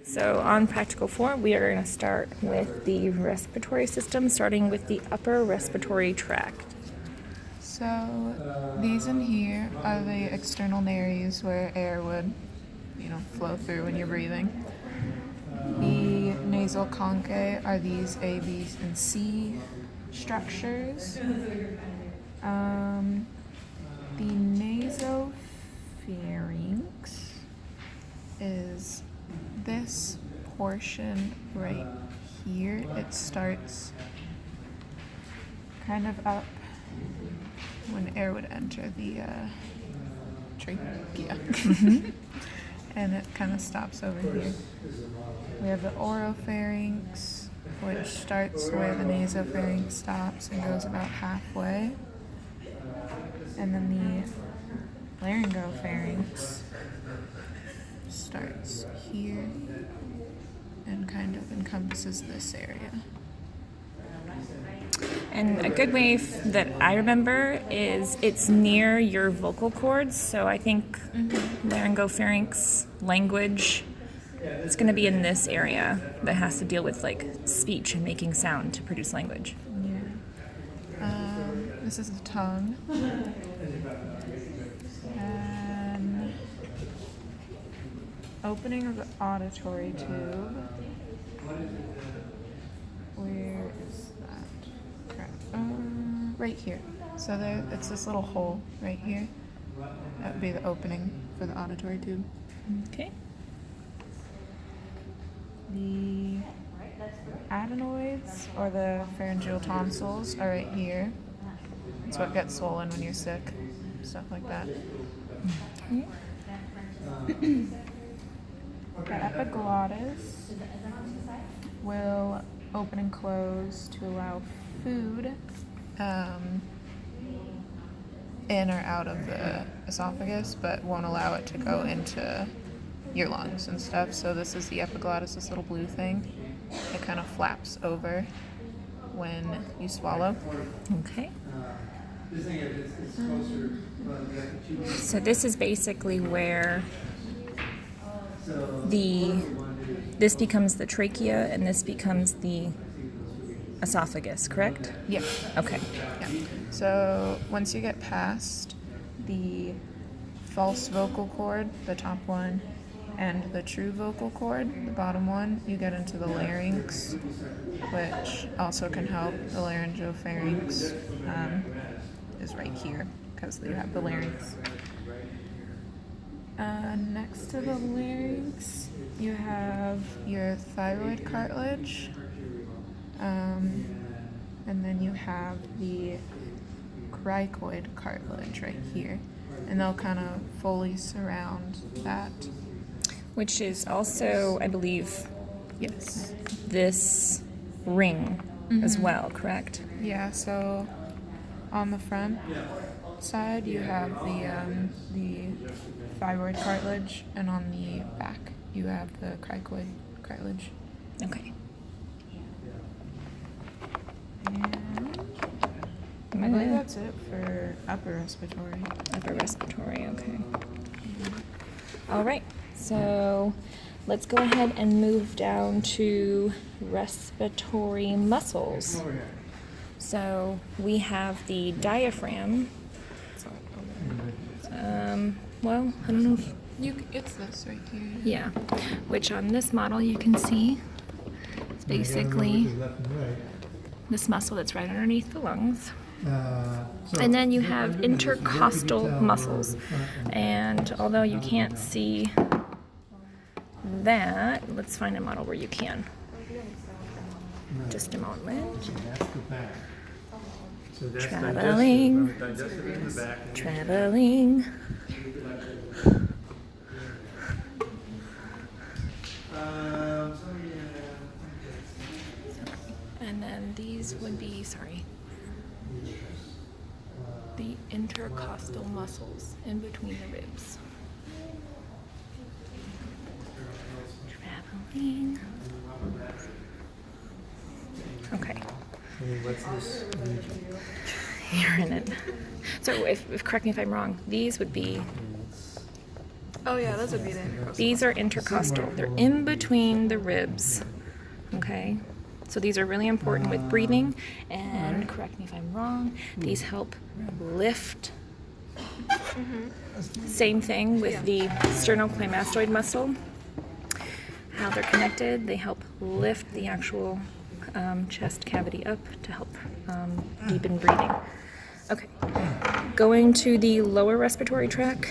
So on practical 4, we are going to start with the respiratory system, starting with the upper respiratory tract. So these in here are the external nares where air would, flow through when you're breathing. The nasal conchae are these A, B, and C structures. The nasopharynx is this portion right here. It starts kind of up when air would enter the trachea. And it kind of stops over here. We have the oropharynx, which starts where the nasopharynx stops and goes about halfway. And then the laryngopharynx starts here and kind of encompasses this area. And a good way that I remember is it's near your vocal cords. So I think laryngopharynx language, it's going to be in this area that has to deal with like speech and making sound to produce language. Yeah. This is the tongue. And opening of the auditory tube. Where is that? Crap. Right here. So there, it's this little hole right here. That would be the opening for the auditory tube. Okay. The adenoids, or the pharyngeal tonsils, are right here. It's what gets swollen when you're sick, stuff like that. Okay. The epiglottis will open and close to allow food in or out of the esophagus, but won't allow it to go into your lungs and stuff. So this is the epiglottis, this little blue thing. It kind of flaps over when you swallow. Okay. So this is basically where this becomes the trachea and this becomes the esophagus, correct? Yeah. Okay. Yeah. So once you get past the false vocal cord, the top one, and the true vocal cord, the bottom one, you get into the larynx, which also can help. The laryngopharynx is right here because you have the larynx. Next to the larynx, you have your thyroid cartilage, and then you have the cricoid cartilage right here, and they'll kind of fully surround that. Which is also, I believe, Yes. this ring as well, correct? Yeah, so on the front side you have the thyroid cartilage, and on the back you have the cricoid cartilage. Okay. And I believe that's it for upper respiratory. Upper respiratory, okay. All right, so let's go ahead and move down to respiratory muscles. So we have the diaphragm. Well, I don't know if, It's this right here. yeah, which on this model you can see it's basically this muscle that's right underneath the lungs. And then you have intercostal muscles. And although you can't see that, let's find a model where you can. Just a moment. Traveling. Traveling. And then these would be, the intercostal muscles in between the ribs. Traveling. Okay. What's this region? You're in it. So, if correct me if I'm wrong, these would be Oh yeah, those would be the intercostal. These are intercostal. They're in between the ribs. Okay? So these are really important with breathing. And correct me if I'm wrong, these help lift. Same thing with the sternocleidomastoid muscle. How they're connected, they help lift the actual chest cavity up to help deepen breathing. Okay, going to the lower respiratory tract.